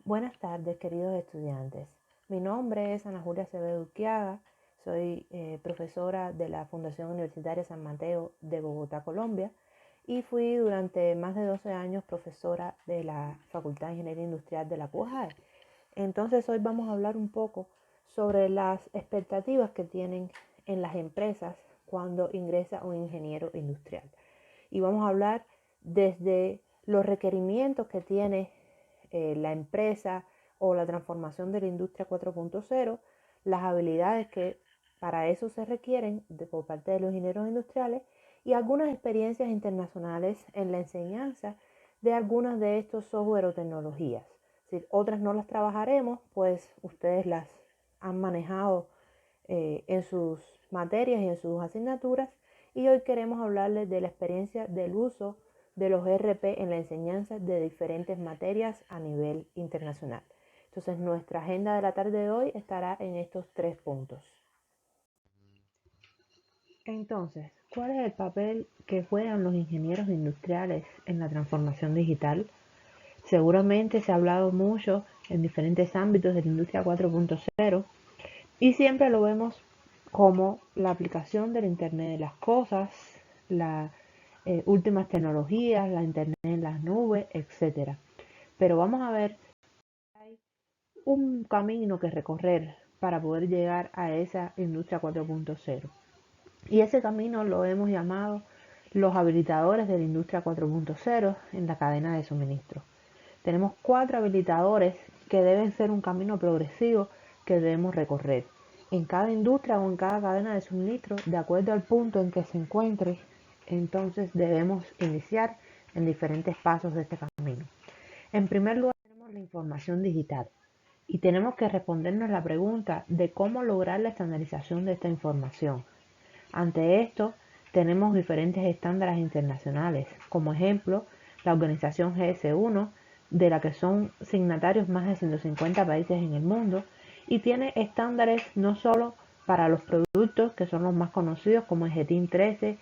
Buenas tardes, queridos estudiantes. Mi nombre es Ana Julia Acevedo Urquiaga, soy profesora de la Fundación Universitaria San Mateo de Bogotá, Colombia, y fui durante más de 12 años profesora de la Facultad de Ingeniería Industrial de la UAE. Entonces hoy vamos a hablar un poco sobre las expectativas que tienen en las empresas cuando ingresa un ingeniero industrial. Y vamos a hablar desde los requerimientos que tiene la empresa o la transformación de la industria 4.0, las habilidades que para eso se requieren por parte de los ingenieros industriales y algunas experiencias internacionales en la enseñanza de algunas de estos software o tecnologías. Si otras no las trabajaremos, pues ustedes las han manejado en sus materias y en sus asignaturas, y hoy queremos hablarles de la experiencia del uso de los ERP en la enseñanza de diferentes materias a nivel internacional. Entonces nuestra agenda de la tarde de hoy estará en estos 3 puntos. Entonces, ¿cuál es el papel que juegan los ingenieros industriales en la transformación digital? Seguramente se ha hablado mucho en diferentes ámbitos de la industria 4.0 y siempre lo vemos como la aplicación del Internet de las cosas, las últimas tecnologías, la Internet en las nubes, etc. Pero vamos a ver, hay un camino que recorrer para poder llegar a esa industria 4.0. Y ese camino lo hemos llamado los habilitadores de la industria 4.0 en la cadena de suministro. Tenemos 4 habilitadores que deben ser un camino progresivo que debemos recorrer en cada industria o en cada cadena de suministro de acuerdo al punto en que se encuentre. Entonces debemos iniciar en diferentes pasos de este camino. En primer lugar tenemos la información digital y tenemos que respondernos la pregunta de cómo lograr la estandarización de esta información. Ante esto tenemos diferentes estándares internacionales, como ejemplo la organización GS1, de la que son signatarios más de 150 países en el mundo, y tiene estándares no solo para los productos, que son los más conocidos, como el GTIN 13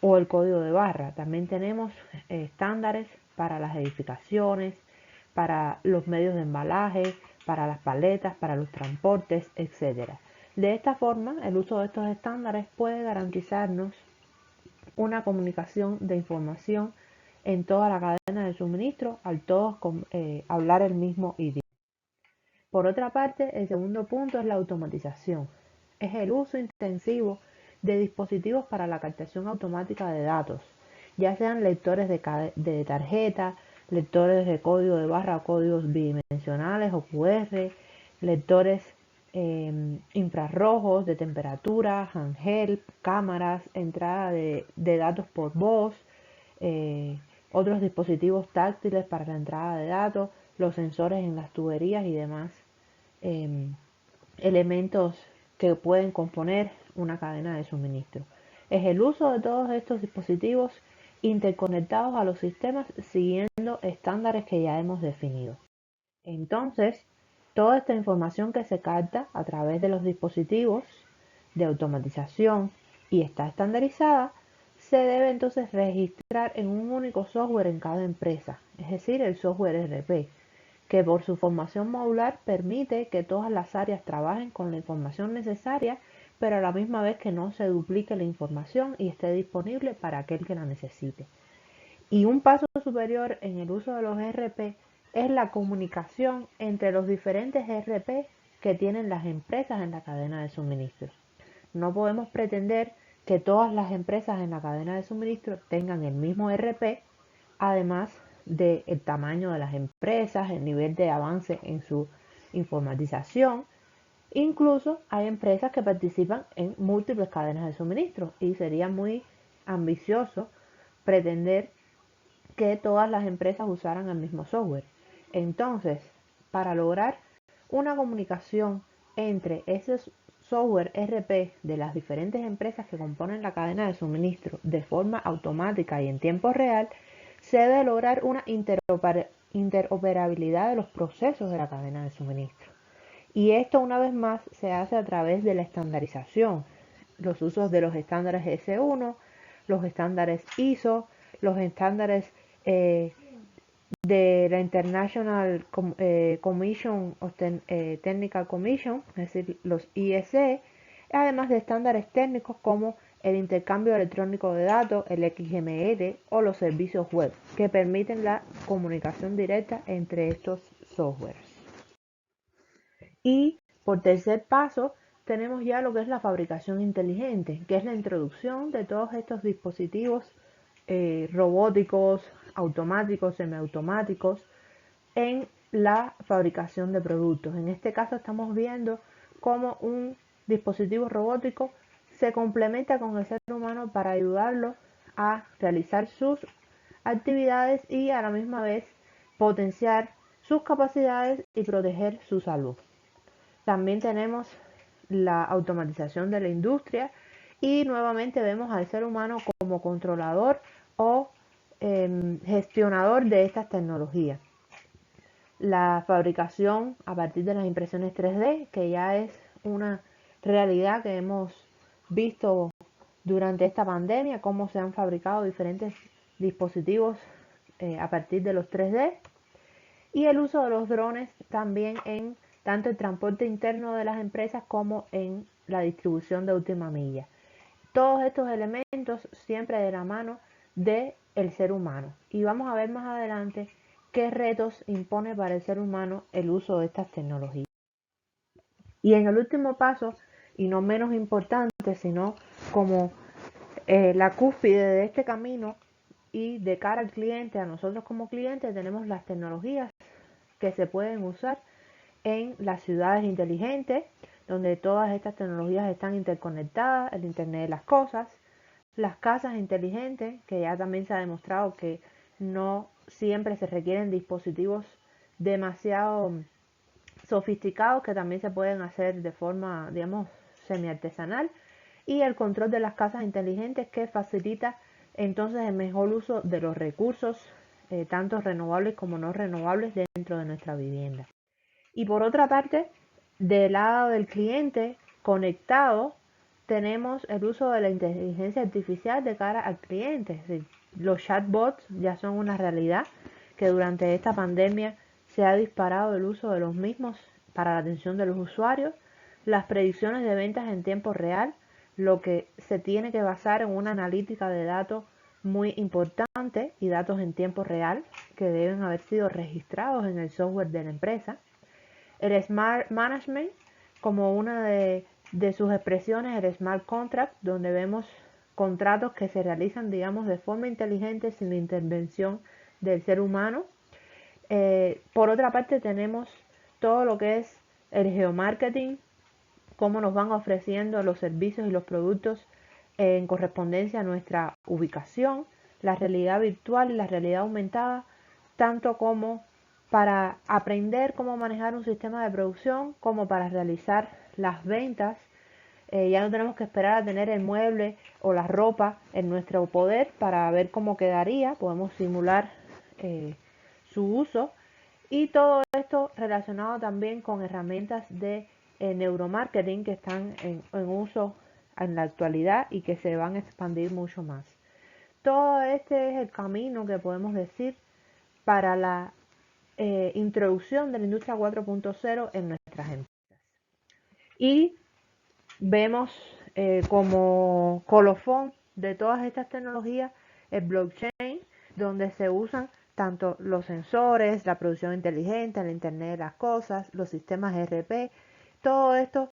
o el código de barra. También tenemos estándares para las edificaciones, para los medios de embalaje, para las paletas, para los transportes, etc. De esta forma, el uso de estos estándares puede garantizarnos una comunicación de información en toda la cadena de suministro al todos hablar el mismo idioma. Por otra parte, el segundo punto es la automatización. Es el uso intensivo de dispositivos para la captación automática de datos, ya sean lectores de tarjeta, lectores de código de barra o códigos bidimensionales o QR, lectores infrarrojos de temperatura, handheld, cámaras, entrada de datos por voz, otros dispositivos táctiles para la entrada de datos, los sensores en las tuberías y demás elementos que pueden componer una cadena de suministro. Es el uso de todos estos dispositivos interconectados a los sistemas siguiendo estándares que ya hemos definido. Entonces, toda esta información que se capta a través de los dispositivos de automatización y está estandarizada, se debe entonces registrar en un único software en cada empresa, es decir, el software ERP, que por su formación modular permite que todas las áreas trabajen con la información necesaria, pero a la misma vez que no se duplique la información y esté disponible para aquel que la necesite. Y un paso superior en el uso de los ERP es la comunicación entre los diferentes ERP que tienen las empresas en la cadena de suministro. No podemos pretender que todas las empresas en la cadena de suministro tengan el mismo ERP, además del tamaño de las empresas, el nivel de avance en su informatización. Incluso hay empresas que participan en múltiples cadenas de suministro y sería muy ambicioso pretender que todas las empresas usaran el mismo software. Entonces, para lograr una comunicación entre esos software ERP de las diferentes empresas que componen la cadena de suministro de forma automática y en tiempo real, se debe lograr una interoperabilidad de los procesos de la cadena de suministro. Y esto una vez más se hace a través de la estandarización, los usos de los estándares S1, los estándares ISO, los estándares de la International Commission of Technical Commission, es decir, los IEC, además de estándares técnicos como el intercambio electrónico de datos, el XML o los servicios web, que permiten la comunicación directa entre estos softwares. Y por tercer paso, tenemos ya lo que es la fabricación inteligente, que es la introducción de todos estos dispositivos robóticos, automáticos, semiautomáticos, en la fabricación de productos. En este caso estamos viendo cómo un dispositivo robótico se complementa con el ser humano para ayudarlo a realizar sus actividades y a la misma vez potenciar sus capacidades y proteger su salud. También tenemos la automatización de la industria y nuevamente vemos al ser humano como controlador o gestionador de estas tecnologías. La fabricación a partir de las impresiones 3D, que ya es una realidad que hemos visto durante esta pandemia, cómo se han fabricado diferentes dispositivos a partir de los 3D, y el uso de los drones también en tanto el transporte interno de las empresas como en la distribución de última milla. Todos estos elementos siempre de la mano del ser humano. Y vamos a ver más adelante qué retos impone para el ser humano el uso de estas tecnologías. Y en el último paso, y no menos importante, sino como la cúspide de este camino y de cara al cliente, a nosotros como clientes, tenemos las tecnologías que se pueden usar en las ciudades inteligentes, donde todas estas tecnologías están interconectadas, el Internet de las cosas, las casas inteligentes, que ya también se ha demostrado que no siempre se requieren dispositivos demasiado sofisticados, que también se pueden hacer de forma, digamos, semi-artesanal, y el control de las casas inteligentes, que facilita entonces el mejor uso de los recursos, tanto renovables como no renovables, dentro de nuestra vivienda. Y por otra parte, del lado del cliente conectado, tenemos el uso de la inteligencia artificial de cara al cliente. Es decir, los chatbots ya son una realidad, que durante esta pandemia se ha disparado el uso de los mismos para la atención de los usuarios, las predicciones de ventas en tiempo real, lo que se tiene que basar en una analítica de datos muy importante y datos en tiempo real que deben haber sido registrados en el software de la empresa. El Smart Management, como una de sus expresiones, el Smart Contract, donde vemos contratos que se realizan, digamos, de forma inteligente sin la intervención del ser humano. Por otra parte, tenemos todo lo que es el geomarketing, cómo nos van ofreciendo los servicios y los productos en correspondencia a nuestra ubicación, la realidad virtual y la realidad aumentada, tanto como para aprender cómo manejar un sistema de producción, como para realizar las ventas. Ya no tenemos que esperar a tener el mueble o la ropa en nuestro poder para ver cómo quedaría, podemos simular su uso, y todo esto relacionado también con herramientas de neuromarketing que están en uso en la actualidad y que se van a expandir mucho más. Todo este es el camino que podemos decir para la introducción de la industria 4.0 en nuestras empresas. Y vemos como colofón de todas estas tecnologías el blockchain, donde se usan tanto los sensores, la producción inteligente, el Internet de las cosas, los sistemas ERP, todo esto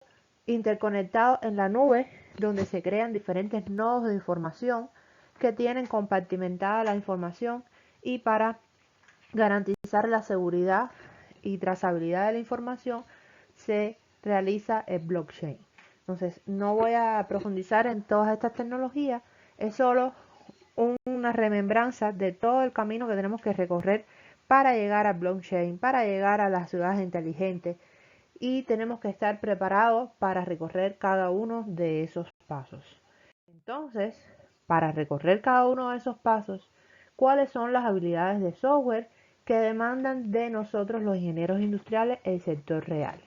interconectado en la nube, donde se crean diferentes nodos de información que tienen compartimentada la información, y para garantizar la seguridad y trazabilidad de la información se realiza el blockchain. Entonces, no voy a profundizar en todas estas tecnologías, es solo una remembranza de todo el camino que tenemos que recorrer para llegar al blockchain, para llegar a las ciudades inteligentes, y tenemos que estar preparados para recorrer cada uno de esos pasos. Entonces, para recorrer cada uno de esos pasos, ¿cuáles son las habilidades de software que demandan de nosotros los ingenieros industriales el sector real?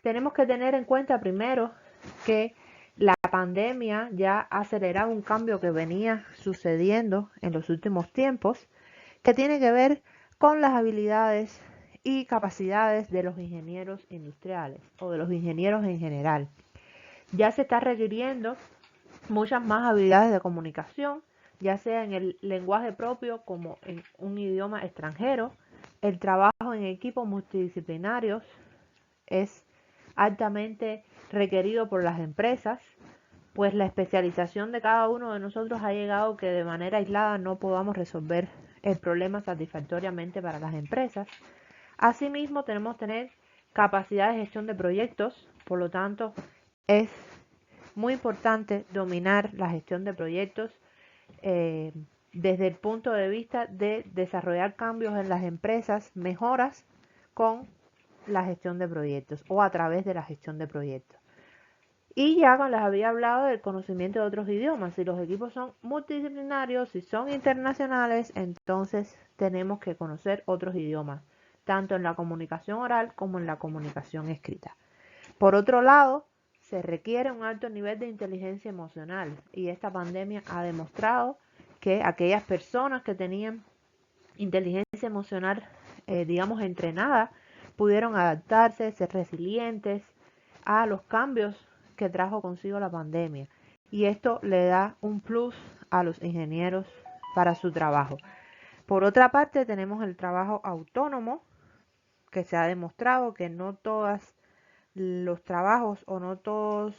Tenemos que tener en cuenta primero que la pandemia ya ha acelerado un cambio que venía sucediendo en los últimos tiempos, que tiene que ver con las habilidades y capacidades de los ingenieros industriales o de los ingenieros en general. Ya se está requiriendo muchas más habilidades de comunicación, ya sea en el lenguaje propio como en un idioma extranjero. El trabajo en equipos multidisciplinarios es altamente requerido por las empresas, pues la especialización de cada uno de nosotros ha llegado que de manera aislada no podamos resolver el problema satisfactoriamente para las empresas. Asimismo, tenemos que tener capacidad de gestión de proyectos, por lo tanto, es muy importante dominar la gestión de proyectos desde el punto de vista de desarrollar cambios en las empresas, mejoras con la gestión de proyectos o a través de la gestión de proyectos. Y ya les había hablado del conocimiento de otros idiomas. Si los equipos son multidisciplinarios, si son internacionales, entonces tenemos que conocer otros idiomas, tanto en la comunicación oral como en la comunicación escrita. Por otro lado, se requiere un alto nivel de inteligencia emocional y esta pandemia ha demostrado que aquellas personas que tenían inteligencia emocional, digamos, entrenada, pudieron adaptarse, ser resilientes a los cambios que trajo consigo la pandemia. Y esto le da un plus a los ingenieros para su trabajo. Por otra parte, tenemos el trabajo autónomo, que se ha demostrado que no todos los trabajos o no todas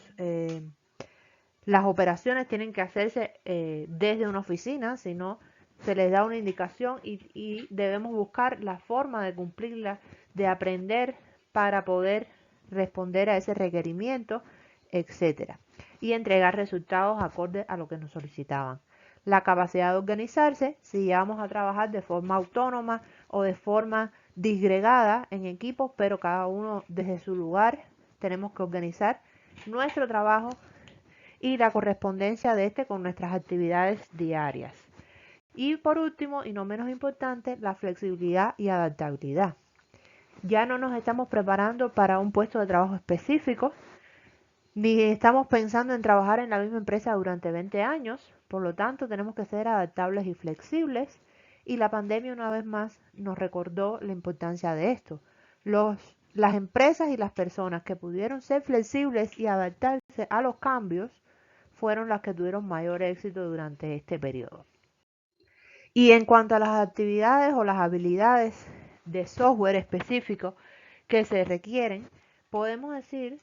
las operaciones tienen que hacerse desde una oficina, sino se les da una indicación y debemos buscar la forma de cumplirla, de aprender para poder responder a ese requerimiento, etcétera, y entregar resultados acorde a lo que nos solicitaban. La capacidad de organizarse, si vamos a trabajar de forma autónoma o de forma disgregada en equipos, pero cada uno desde su lugar, tenemos que organizar nuestro trabajo y la correspondencia de este con nuestras actividades diarias. Y por último, y no menos importante, la flexibilidad y adaptabilidad. Ya no nos estamos preparando para un puesto de trabajo específico, ni estamos pensando en trabajar en la misma empresa durante 20 años, por lo tanto tenemos que ser adaptables y flexibles, y la pandemia una vez más nos recordó la importancia de esto. Las empresas y las personas que pudieron ser flexibles y adaptarse a los cambios fueron las que tuvieron mayor éxito durante este periodo. Y en cuanto a las actividades o las habilidades de software específico que se requieren, podemos decir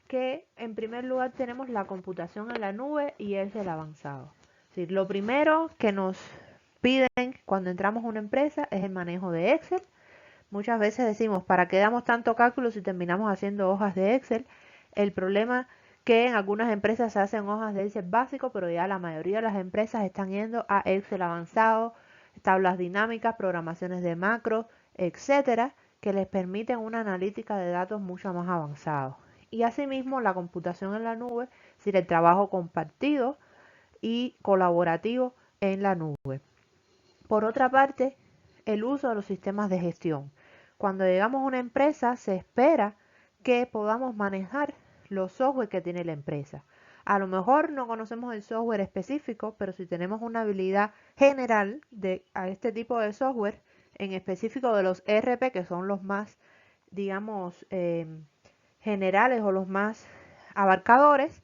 que en primer lugar tenemos la computación en la nube y el avanzado. Es decir, lo primero que nos piden cuando entramos a una empresa es el manejo de Excel. Muchas veces decimos, ¿para qué damos tanto cálculo si terminamos haciendo hojas de Excel? El problema que en algunas empresas se hacen hojas de Excel básico, pero ya la mayoría de las empresas están yendo a Excel avanzado, tablas dinámicas, programaciones de macros, etcétera, que les permiten una analítica de datos mucho más avanzado. Y asimismo la computación en la nube, es decir, el trabajo compartido y colaborativo en la nube. Por otra parte, el uso de los sistemas de gestión. Cuando llegamos a una empresa, se espera que podamos manejar los software que tiene la empresa. A lo mejor no conocemos el software específico, pero si tenemos una habilidad general a este tipo de software, en específico de los ERP, que son los más, digamos, generales o los más abarcadores,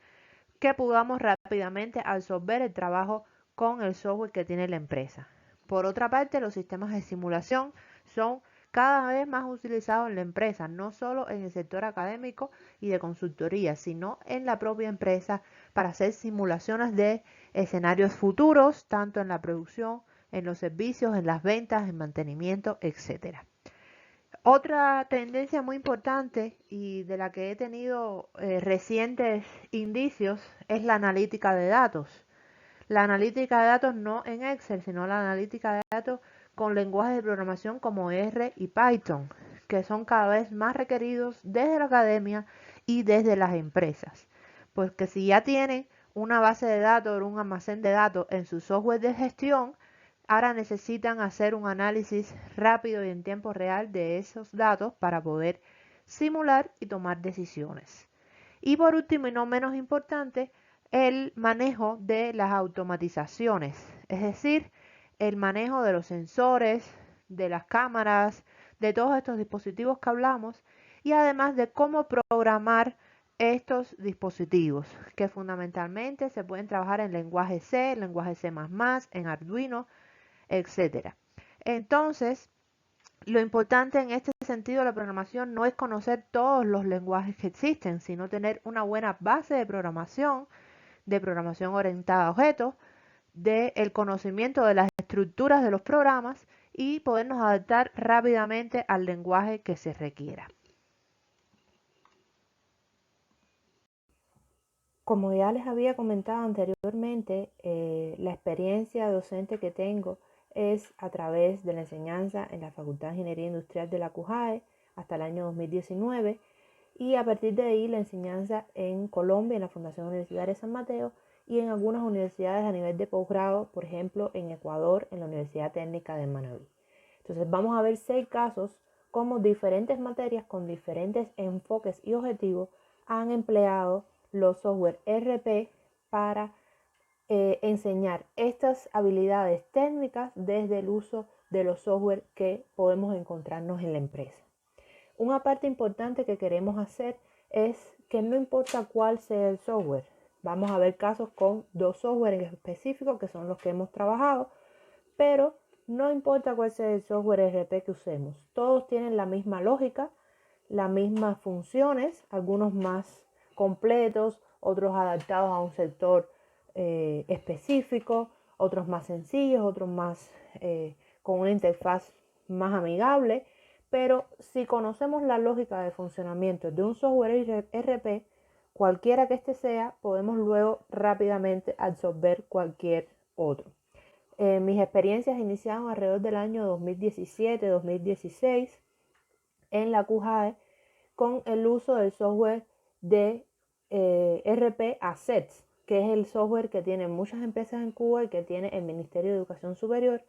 que podamos rápidamente absorber el trabajo con el software que tiene la empresa. Por otra parte, los sistemas de simulación son cada vez más utilizados en la empresa, no solo en el sector académico y de consultoría, sino en la propia empresa para hacer simulaciones de escenarios futuros, tanto en la producción, en los servicios, en las ventas, en mantenimiento, etcétera. Otra tendencia muy importante y de la que he tenido recientes indicios es la analítica de datos. La analítica de datos no en Excel, sino la analítica de datos con lenguajes de programación como R y Python, que son cada vez más requeridos desde la academia y desde las empresas. Pues que si ya tienen una base de datos o un almacén de datos en su software de gestión, ahora necesitan hacer un análisis rápido y en tiempo real de esos datos para poder simular y tomar decisiones. Y por último y no menos importante, el manejo de las automatizaciones, es decir, el manejo de los sensores de las cámaras, de todos estos dispositivos que hablamos, y además de cómo programar estos dispositivos, que fundamentalmente se pueden trabajar en lenguaje C, en lenguaje C++, en Arduino, etcétera. Entonces, lo importante en este sentido de la programación no es conocer todos los lenguajes que existen, sino tener una buena base de programación orientada a objetos, del conocimiento de las estructuras de los programas y podernos adaptar rápidamente al lenguaje que se requiera. Como ya les había comentado anteriormente, la experiencia docente que tengo es a través de la enseñanza en la Facultad de Ingeniería Industrial de la CUJAE hasta el año 2019 y a partir de ahí la enseñanza en Colombia, en la Fundación Universitaria San Mateo y en algunas universidades a nivel de posgrado, por ejemplo en Ecuador, en la Universidad Técnica de Manabí. Entonces vamos a ver 6 casos como diferentes materias con diferentes enfoques y objetivos han empleado los software ERP para enseñar estas habilidades técnicas desde el uso de los software que podemos encontrarnos en la empresa. Una parte importante que queremos hacer es que no importa cuál sea el software, vamos a ver casos con 2 software en específico que son los que hemos trabajado, pero no importa cuál sea el software ERP que usemos, todos tienen la misma lógica, las mismas funciones, algunos más completos, otros adaptados a un sector específico, otros más sencillos, otros más con una interfaz más amigable, pero si conocemos la lógica de funcionamiento de un software ERP, cualquiera que este sea, podemos luego rápidamente absorber cualquier otro. Mis experiencias iniciaron alrededor del año 2017-2016 en la CUJAE con el uso del software de ERP Assets, que es el software que tienen muchas empresas en Cuba y que tiene el Ministerio de Educación Superior.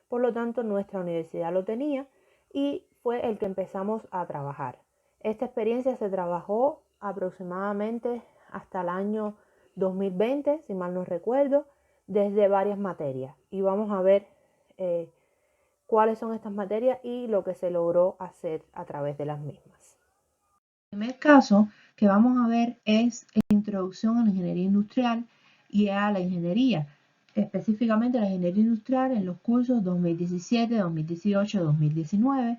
Por lo tanto, nuestra universidad lo tenía y fue el que empezamos a trabajar. Esta experiencia se trabajó aproximadamente hasta el año 2020, si mal no recuerdo, desde varias materias. Y vamos a ver cuáles son estas materias y lo que se logró hacer a través de las mismas. El primer caso que vamos a ver es la introducción a la ingeniería industrial y a la ingeniería, específicamente la ingeniería industrial en los cursos 2017, 2018, 2019.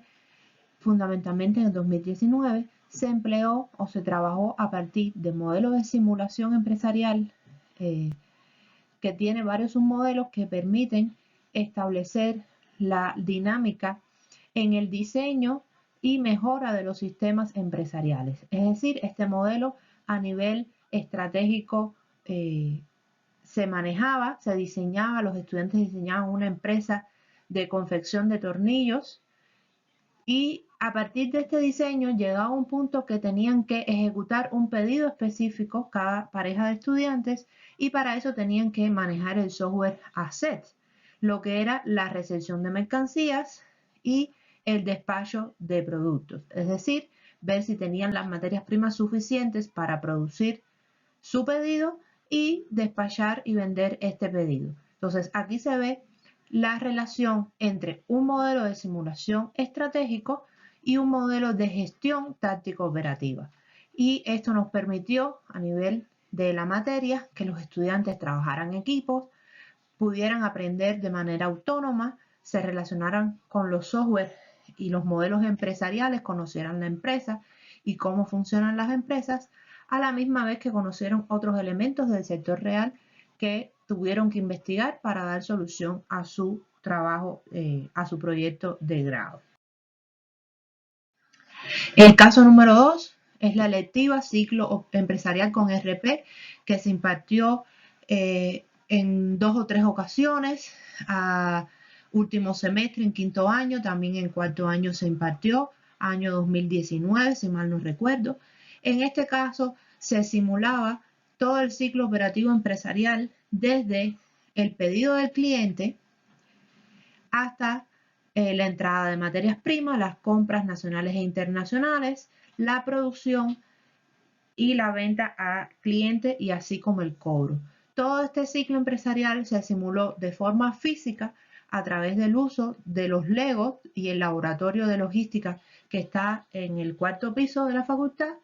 Fundamentalmente en el 2019 se empleó o se trabajó a partir de modelos de simulación empresarial que tiene varios submodelos que permiten establecer la dinámica en el diseño y mejora de los sistemas empresariales. Es decir, este modelo a nivel estratégico se manejaba, se diseñaba, los estudiantes diseñaban una empresa de confección de tornillos y a partir de este diseño llegaba un punto que tenían que ejecutar un pedido específico cada pareja de estudiantes y para eso tenían que manejar el software Asset, lo que era la recepción de mercancías y el despacho de productos, es decir, ver si tenían las materias primas suficientes para producir su pedido y despachar y vender este pedido. Entonces aquí se ve la relación entre un modelo de simulación estratégico y un modelo de gestión táctico operativa. Y esto nos permitió a nivel de la materia que los estudiantes trabajaran en equipos, pudieran aprender de manera autónoma, se relacionaran con los software y los modelos empresariales, conocieran la empresa y cómo funcionan las empresas, a la misma vez que conocieron otros elementos del sector real que tuvieron que investigar para dar solución a su trabajo, a su proyecto de grado. El caso número 2 es la electiva Ciclo Empresarial con ERP que se impartió en 2 o 3 ocasiones, a último semestre en quinto año, también en cuarto año se impartió, año 2019, si mal no recuerdo. En este caso se simulaba todo el ciclo operativo empresarial desde el pedido del cliente hasta la entrada de materias primas, las compras nacionales e internacionales, la producción y la venta a cliente y así como el cobro. Todo este ciclo empresarial se simuló de forma física a través del uso de los Legos y el laboratorio de logística que está en el cuarto piso de la facultad,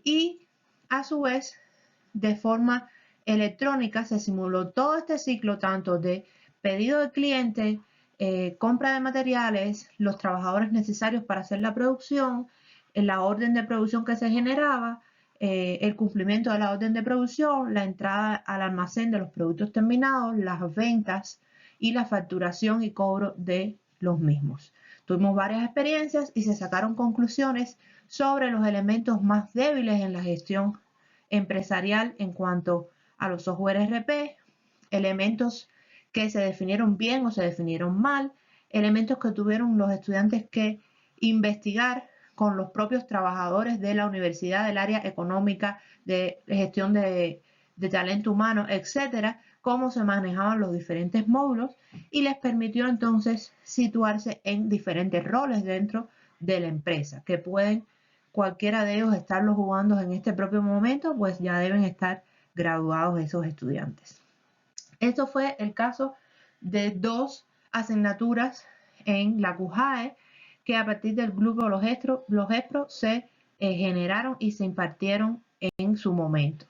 y a su vez de forma electrónica se simuló todo este ciclo tanto de pedido del cliente, compra de materiales, los trabajadores necesarios para hacer la producción, la orden de producción que se generaba, el cumplimiento de la orden de producción, la entrada al almacén de los productos terminados, las ventas y la facturación y cobro de los mismos. Tuvimos varias experiencias y se sacaron conclusiones sobre los elementos más débiles en la gestión empresarial en cuanto a los software RP, elementos que se definieron bien o se definieron mal, elementos que tuvieron los estudiantes que investigar con los propios trabajadores de la universidad, del área económica, de gestión de talento humano, etcétera, cómo se manejaban los diferentes módulos, y les permitió entonces situarse en diferentes roles dentro de la empresa, que pueden cualquiera de ellos estarlo jugando en este propio momento, pues ya deben estar graduados esos estudiantes. Esto fue el caso de 2 asignaturas en la CUJAE que a partir del grupo Los ESPRO se generaron y se impartieron en su momento.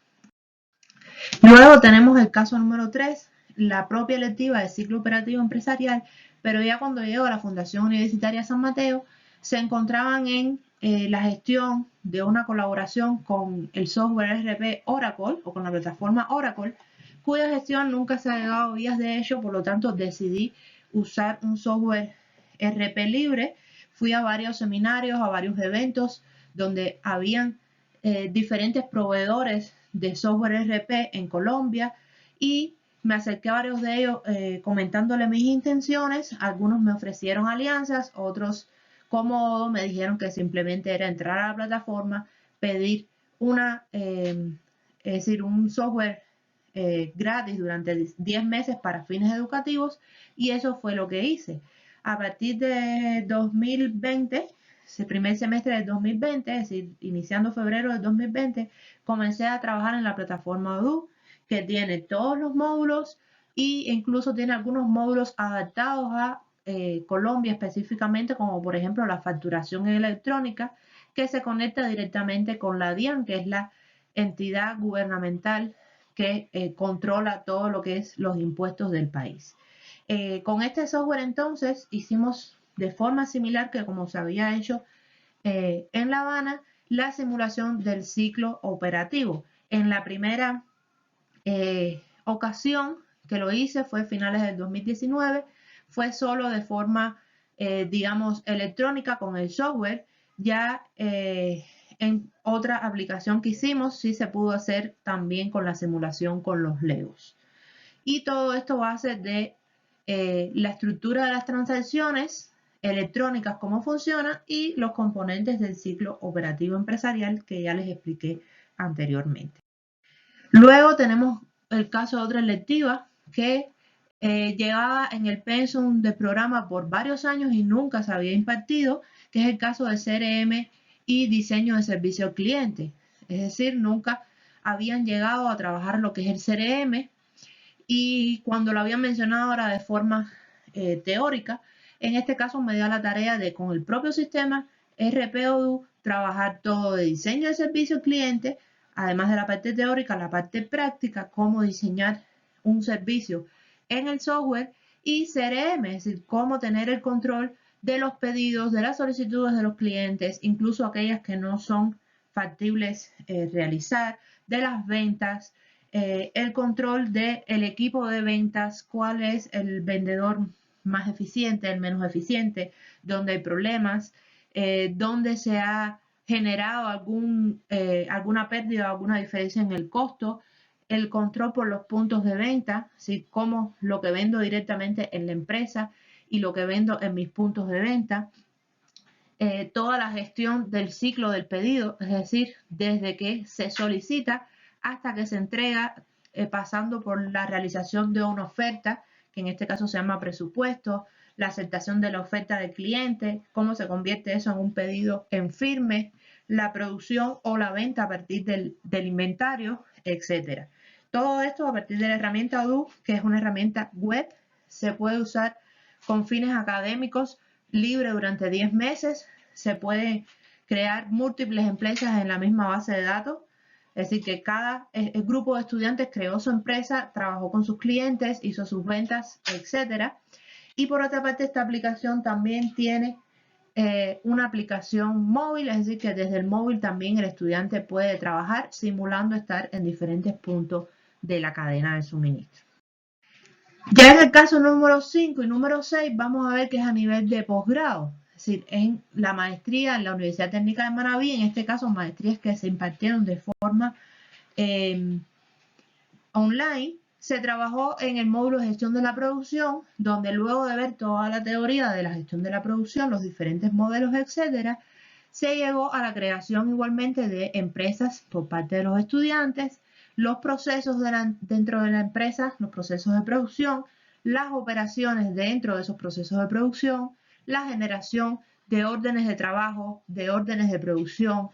Luego tenemos el caso número 3, la propia electiva de ciclo operativo empresarial, pero ya cuando llegó a la Fundación Universitaria San Mateo, se encontraban en la gestión de una colaboración con el software RP Oracle o con la plataforma Oracle, cuya gestión nunca se ha llegado a vías de hecho, por lo tanto decidí usar un software RP libre. Fui a varios seminarios, a varios eventos donde habían diferentes proveedores de software RP en Colombia y me acerqué a varios de ellos comentándole mis intenciones. Algunos me ofrecieron alianzas, otros cómodo me dijeron que simplemente era entrar a la plataforma, pedir un software gratis durante 10 meses para fines educativos, y eso fue lo que hice. A partir de 2020, el primer semestre del 2020, es decir, iniciando febrero del 2020, comencé a trabajar en la plataforma Odoo, que tiene todos los módulos e incluso tiene algunos módulos adaptados a Colombia específicamente, como por ejemplo la facturación electrónica, que se conecta directamente con la DIAN, que es la entidad gubernamental que controla todo lo que es los impuestos del país. Con este software entonces hicimos de forma similar que como se había hecho en La Habana, la simulación del ciclo operativo. En la primera ocasión que lo hice fue a finales del 2019, fue solo de forma, digamos, electrónica con el software. Ya en otra aplicación que hicimos sí se pudo hacer también con la simulación con los Legos. Y todo esto base de la estructura de las transacciones electrónicas, cómo funciona, y los componentes del ciclo operativo empresarial que ya les expliqué anteriormente. Luego tenemos el caso de otra electiva que llevaba en el pensum del programa por varios años y nunca se había impartido, que es el caso de CRM y diseño de servicio al cliente. Es decir, nunca habían llegado a trabajar lo que es el CRM, y cuando lo habían mencionado ahora de forma teórica, en este caso me dio la tarea de con el propio sistema RP Odoo trabajar todo de diseño de servicio al cliente, además de la parte teórica, la parte práctica, cómo diseñar un servicio en el software, y CRM, es decir, cómo tener el control de los pedidos, de las solicitudes de los clientes, incluso aquellas que no son factibles realizar, de las ventas, el control del equipo de ventas, cuál es el vendedor más eficiente, el menos eficiente, donde hay problemas, donde se ha generado alguna pérdida o alguna diferencia en el costo, el control por los puntos de venta, ¿sí? Como lo que vendo directamente en la empresa y lo que vendo en mis puntos de venta, toda la gestión del ciclo del pedido, es decir, desde que se solicita hasta que se entrega, pasando por la realización de una oferta, que en este caso se llama presupuesto, la aceptación de la oferta del cliente, cómo se convierte eso en un pedido en firme, la producción o la venta a partir del inventario, etc. Todo esto a partir de la herramienta Odoo, que es una herramienta web, se puede usar con fines académicos libre durante 10 meses. Se puede crear múltiples empresas en la misma base de datos. Es decir, que cada el grupo de estudiantes creó su empresa, trabajó con sus clientes, hizo sus ventas, etcétera. Y por otra parte, esta aplicación también tiene una aplicación móvil, es decir, que desde el móvil también el estudiante puede trabajar simulando estar en diferentes puntos de la cadena de suministro. Ya en el caso número 5 y número 6 vamos a ver que es a nivel de posgrado, es decir, en la maestría en la Universidad Técnica de Manabí, en este caso maestrías que se impartieron de forma online. Se trabajó en el módulo de gestión de la producción, donde luego de ver toda la teoría de la gestión de la producción, los diferentes modelos, etcétera, se llegó a la creación igualmente de empresas por parte de los estudiantes, los procesos dentro de la empresa, los procesos de producción, las operaciones dentro de esos procesos de producción, la generación de órdenes de trabajo, de órdenes de producción,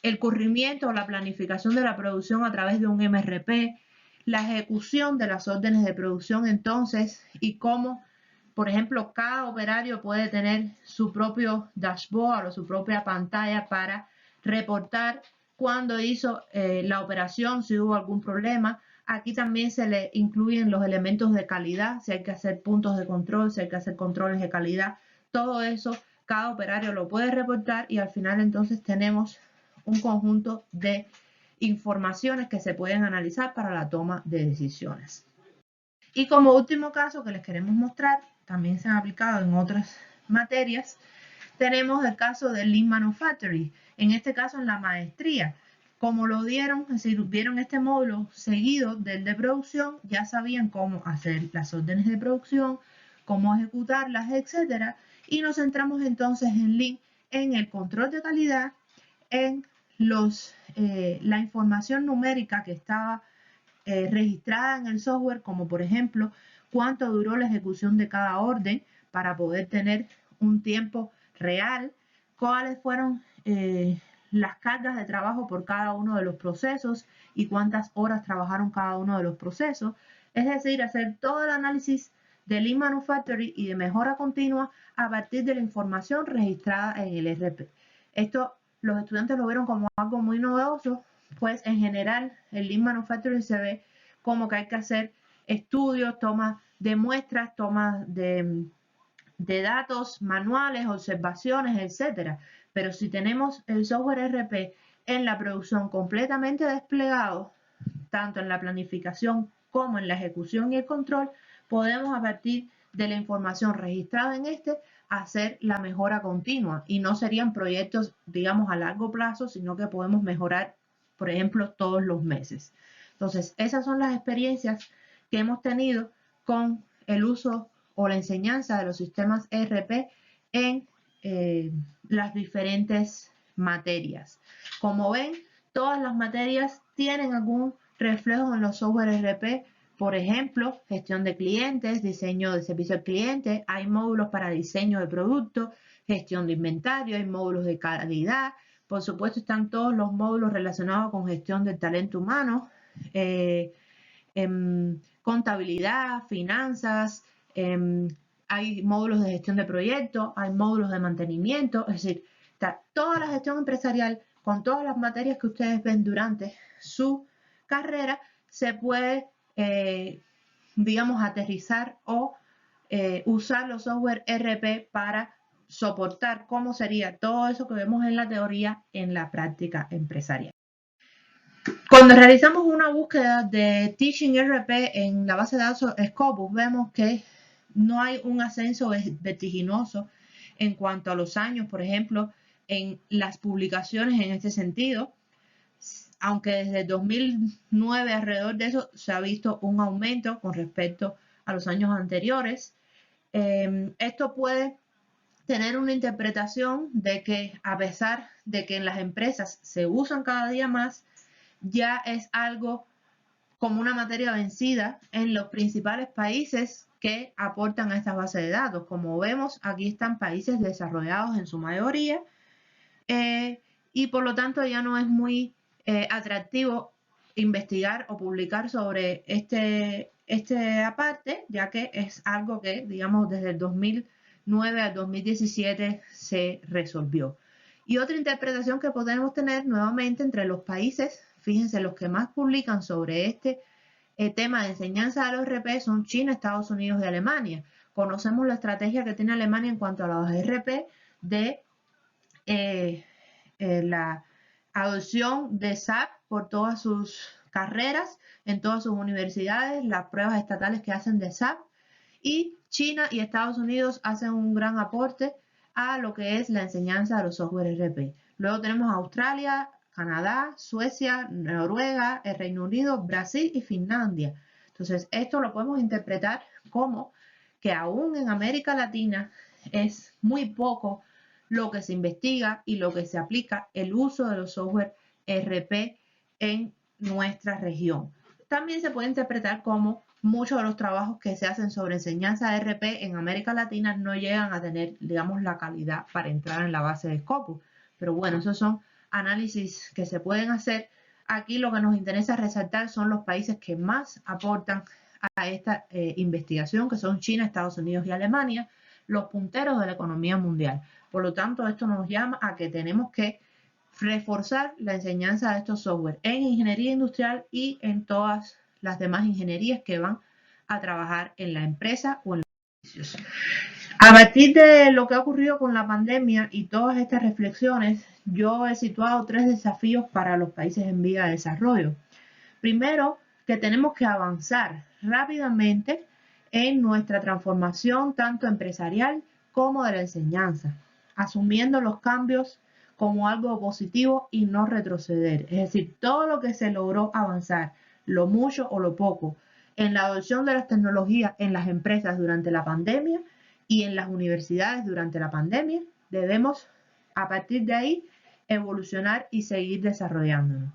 el corrimiento o la planificación de la producción a través de un MRP, la ejecución de las órdenes de producción entonces y cómo, por ejemplo, cada operario puede tener su propio dashboard o su propia pantalla para reportar cuándo hizo la operación, si hubo algún problema. Aquí también se le incluyen los elementos de calidad, si hay que hacer puntos de control, si hay que hacer controles de calidad. Todo eso, cada operario lo puede reportar y al final entonces tenemos un conjunto de informaciones que se pueden analizar para la toma de decisiones. Y como último caso que les queremos mostrar, también se han aplicado en otras materias, tenemos el caso del Lean Manufacturing, en este caso en la maestría. Como lo dieron, es decir, vieron este módulo seguido del de producción, ya sabían cómo hacer las órdenes de producción, cómo ejecutarlas, etcétera. Y nos centramos entonces en Lean, en el control de calidad, en la información numérica que estaba registrada en el software, como por ejemplo cuánto duró la ejecución de cada orden para poder tener un tiempo real, cuáles fueron las cargas de trabajo por cada uno de los procesos y cuántas horas trabajaron cada uno de los procesos. Es decir, hacer todo el análisis de Lean Manufacturing y de mejora continua a partir de la información registrada en el RP. Esto los estudiantes lo vieron como algo muy novedoso, pues en general el Lean Manufacturing se ve como que hay que hacer estudios, tomas de muestras, tomas de datos manuales, observaciones, etcétera. Pero si tenemos el software RP en la producción completamente desplegado, tanto en la planificación como en la ejecución y el control, podemos a partir de la información registrada en este hacer la mejora continua y no serían proyectos, digamos, a largo plazo, sino que podemos mejorar, por ejemplo, todos los meses. Entonces, esas son las experiencias que hemos tenido con el uso o la enseñanza de los sistemas ERP en las diferentes materias. Como ven, todas las materias tienen algún reflejo en los software ERP. Por ejemplo, gestión de clientes, diseño de servicio al cliente, hay módulos para diseño de producto, gestión de inventario, hay módulos de calidad, por supuesto están todos los módulos relacionados con gestión del talento humano, contabilidad, finanzas, hay módulos de gestión de proyectos, hay módulos de mantenimiento, es decir, está toda la gestión empresarial con todas las materias que ustedes ven durante su carrera, se puede, digamos, aterrizar o usar los software RP para soportar cómo sería todo eso que vemos en la teoría en la práctica empresarial. Cuando realizamos una búsqueda de Teaching RP en la base de datos Scopus, vemos que no hay un ascenso vertiginoso en cuanto a los años, por ejemplo, en las publicaciones en este sentido, aunque desde 2009 alrededor de eso se ha visto un aumento con respecto a los años anteriores. Esto puede tener una interpretación de que a pesar de que en las empresas se usan cada día más, ya es algo como una materia vencida en los principales países que aportan a estas bases de datos. Como vemos, aquí están países desarrollados en su mayoría y por lo tanto ya no es muy atractivo investigar o publicar sobre aparte, ya que es algo que, digamos, desde el 2009 al 2017 se resolvió. Y otra interpretación que podemos tener nuevamente entre los países, fíjense, los que más publican sobre este tema de enseñanza de los RP son China, Estados Unidos y Alemania. Conocemos la estrategia que tiene Alemania en cuanto a los RP de la adopción de SAP por todas sus carreras, en todas sus universidades, las pruebas estatales que hacen de SAP, y China y Estados Unidos hacen un gran aporte a lo que es la enseñanza de los software RP. Luego tenemos Australia, Canadá, Suecia, Noruega, el Reino Unido, Brasil y Finlandia. Entonces, esto lo podemos interpretar como que aún en América Latina es muy poco lo que se investiga y lo que se aplica el uso de los software RP en nuestra región. También se puede interpretar como muchos de los trabajos que se hacen sobre enseñanza de RP en América Latina no llegan a tener, digamos, la calidad para entrar en la base de Scopus. Pero bueno, esos son análisis que se pueden hacer. Aquí lo que nos interesa resaltar son los países que más aportan a esta investigación, que son China, Estados Unidos y Alemania, los punteros de la economía mundial. Por lo tanto, esto nos llama a que tenemos que reforzar la enseñanza de estos software en ingeniería industrial y en todas las demás ingenierías que van a trabajar en la empresa o en los servicios. A partir de lo que ha ocurrido con la pandemia y todas estas reflexiones, yo he situado 3 desafíos para los países en vía de desarrollo. Primero, que tenemos que avanzar rápidamente en nuestra transformación tanto empresarial como de la enseñanza, asumiendo los cambios como algo positivo y no retroceder. Es decir, todo lo que se logró avanzar, lo mucho o lo poco, en la adopción de las tecnologías en las empresas durante la pandemia y en las universidades durante la pandemia, debemos a partir de ahí evolucionar y seguir desarrollándonos.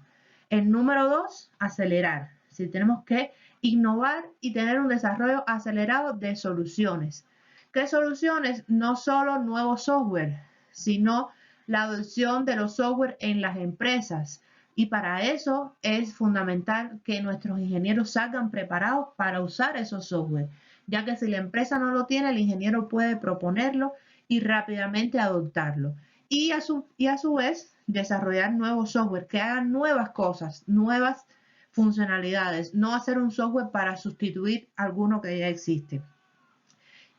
El número 2, acelerar. Si tenemos que innovar y tener un desarrollo acelerado de soluciones. ¿Qué soluciones? No solo nuevo software, sino la adopción de los software en las empresas. Y para eso es fundamental que nuestros ingenieros salgan preparados para usar esos software, ya que si la empresa no lo tiene, el ingeniero puede proponerlo y rápidamente adoptarlo. Y a su vez, desarrollar nuevos software que hagan nuevas cosas, nuevas funcionalidades, no hacer un software para sustituir alguno que ya existe.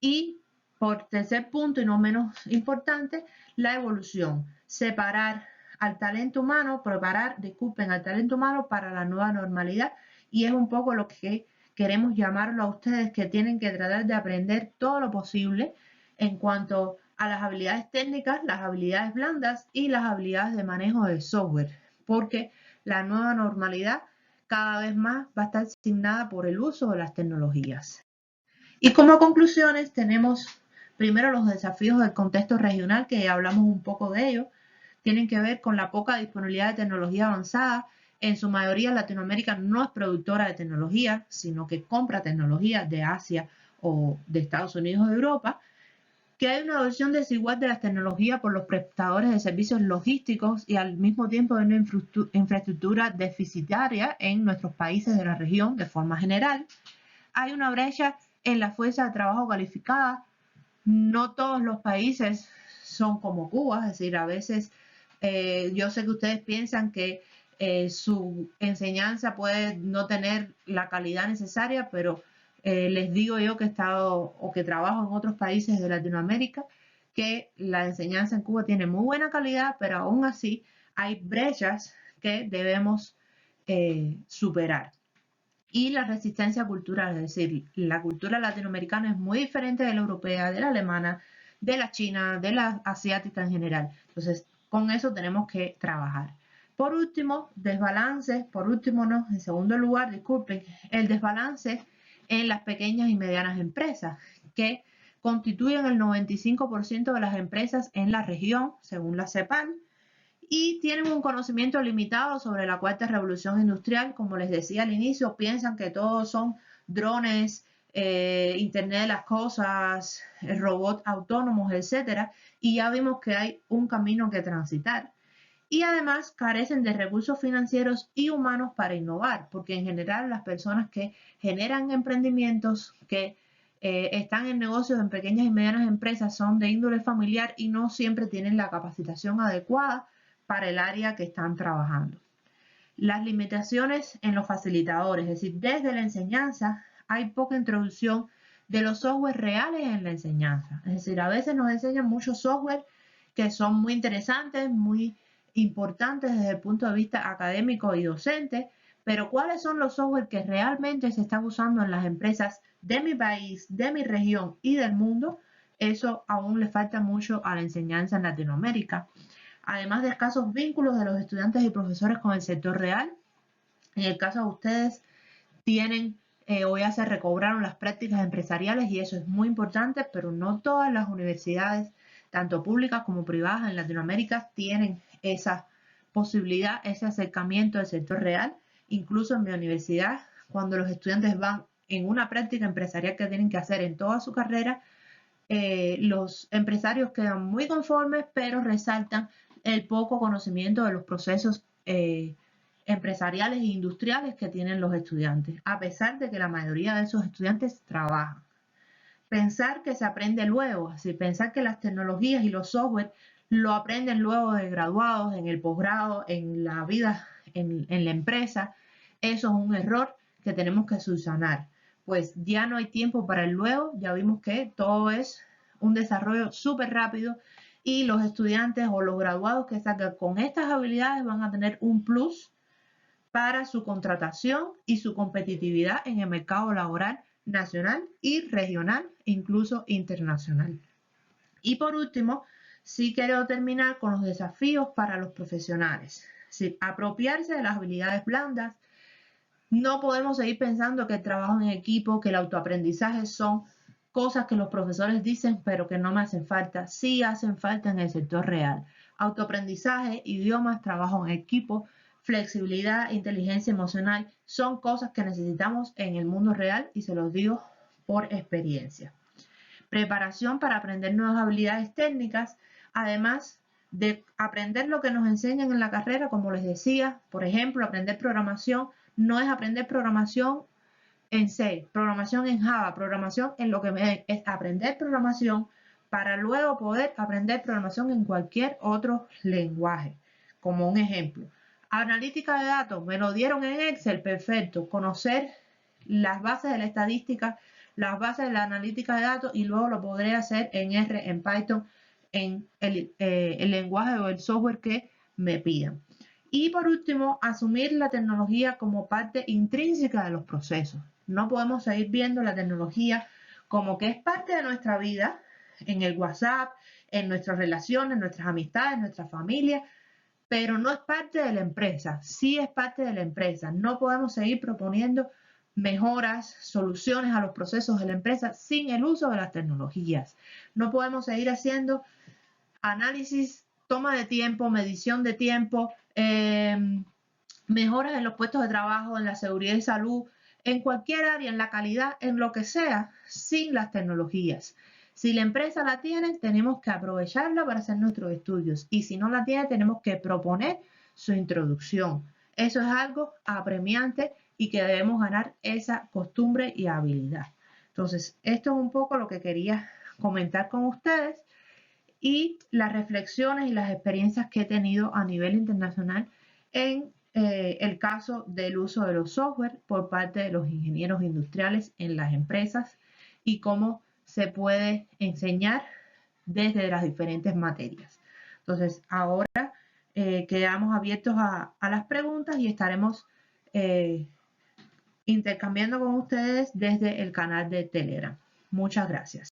Y por tercer punto y no menos importante, la evolución. Separar al talento humano, al talento humano para la nueva normalidad. Y es un poco lo que queremos llamarlo a ustedes, que tienen que tratar de aprender todo lo posible en cuanto a las habilidades técnicas, las habilidades blandas y las habilidades de manejo de software, porque la nueva normalidad cada vez más va a estar asignada por el uso de las tecnologías. Y como conclusiones tenemos primero los desafíos del contexto regional, que ya hablamos un poco de ello, tienen que ver con la poca disponibilidad de tecnología avanzada. En su mayoría Latinoamérica no es productora de tecnología, sino que compra tecnología de Asia o de Estados Unidos o de Europa, que hay una adopción desigual de las tecnologías por los prestadores de servicios logísticos y al mismo tiempo una infraestructura deficitaria en nuestros países de la región de forma general. Hay una brecha en la fuerza de trabajo calificada. No todos los países son como Cuba, es decir, a veces yo sé que ustedes piensan que su enseñanza puede no tener la calidad necesaria, pero les digo yo que he estado o que trabajo en otros países de Latinoamérica, que la enseñanza en Cuba tiene muy buena calidad, pero aún así hay brechas que debemos superar. Y la resistencia cultural, es decir, la cultura latinoamericana es muy diferente de la europea, de la alemana, de la china, de la asiática en general. Entonces, con eso tenemos que trabajar. Por último, no, en segundo lugar, disculpen, el desbalance en las pequeñas y medianas empresas, que constituyen el 95% de las empresas en la región, según la CEPAL, y tienen un conocimiento limitado sobre la cuarta revolución industrial. Como les decía al inicio, piensan que todos son drones, Internet de las cosas, robots autónomos, etcétera, y ya vimos que hay un camino que transitar. y además carecen de recursos financieros y humanos para innovar, porque en general las personas que generan emprendimientos, que están en negocios en pequeñas y medianas empresas, son de índole familiar y no siempre tienen la capacitación adecuada para el área que están trabajando. Las limitaciones en los facilitadores, es decir, desde la enseñanza hay poca introducción de los software reales en la enseñanza. Es decir, a veces nos enseñan muchos software que son muy interesantes, muy importantes desde el punto de vista académico y docente, pero ¿cuáles son los software que realmente se están usando en las empresas de mi país, de mi región y del mundo? Eso aún le falta mucho a la enseñanza en Latinoamérica. Además de escasos vínculos de los estudiantes y profesores con el sector real, en el caso de ustedes tienen o ya se recobraron las prácticas empresariales y eso es muy importante, pero no todas las universidades, tanto públicas como privadas en Latinoamérica, tienen esa posibilidad, ese acercamiento al sector real. Incluso en mi universidad, cuando los estudiantes van en una práctica empresarial que tienen que hacer en toda su carrera, los empresarios quedan muy conformes, pero resaltan el poco conocimiento de los procesos empresariales e industriales que tienen los estudiantes, a pesar de que la mayoría de esos estudiantes trabajan. Pensar que se aprende luego, así pensar que las tecnologías y los software lo aprenden luego de graduados, en el posgrado, en la vida, en la empresa, eso es un error que tenemos que subsanar. Pues ya no hay tiempo para el luego, ya vimos que todo es un desarrollo súper rápido y los estudiantes o los graduados que sacan con estas habilidades van a tener un plus para su contratación y su competitividad en el mercado laboral nacional y regional, incluso internacional. Y por último, sí quiero terminar con los desafíos para los profesionales. Sí, apropiarse de las habilidades blandas. No podemos seguir pensando que el trabajo en equipo, que el autoaprendizaje son cosas que los profesores dicen, pero que no me hacen falta. Sí hacen falta en el sector real. Autoaprendizaje, idiomas, trabajo en equipo, flexibilidad, inteligencia emocional, son cosas que necesitamos en el mundo real y se los digo por experiencia. Preparación para aprender nuevas habilidades técnicas, además de aprender lo que nos enseñan en la carrera, como les decía, por ejemplo, aprender programación no es aprender programación en C, programación en Java, programación en lo que me es aprender programación para luego poder aprender programación en cualquier otro lenguaje. Como un ejemplo, analítica de datos, me lo dieron en Excel, perfecto. Conocer las bases de la estadística, las bases de la analítica de datos y luego lo podré hacer en R, en Python, en el lenguaje o el software que me pidan. Y por último, asumir la tecnología como parte intrínseca de los procesos. No podemos seguir viendo la tecnología como que es parte de nuestra vida, en el WhatsApp, en nuestras relaciones, en nuestras amistades, en nuestra familia, pero no es parte de la empresa. Sí es parte de la empresa. No podemos seguir proponiendo mejoras, soluciones a los procesos de la empresa sin el uso de las tecnologías. No podemos seguir haciendo análisis, toma de tiempo, medición de tiempo, mejoras en los puestos de trabajo, en la seguridad y salud, en cualquier área, en la calidad, en lo que sea, sin las tecnologías. Si la empresa la tiene, tenemos que aprovecharla para hacer nuestros estudios y si no la tiene, tenemos que proponer su introducción. Eso es algo apremiante y que debemos ganar esa costumbre y habilidad. Entonces, esto es un poco lo que quería comentar con ustedes y las reflexiones y las experiencias que he tenido a nivel internacional en el caso del uso de los software por parte de los ingenieros industriales en las empresas y cómo se puede enseñar desde las diferentes materias. Entonces, ahora quedamos abiertos a las preguntas y estaremos intercambiando con ustedes desde el canal de Telegram. Muchas gracias.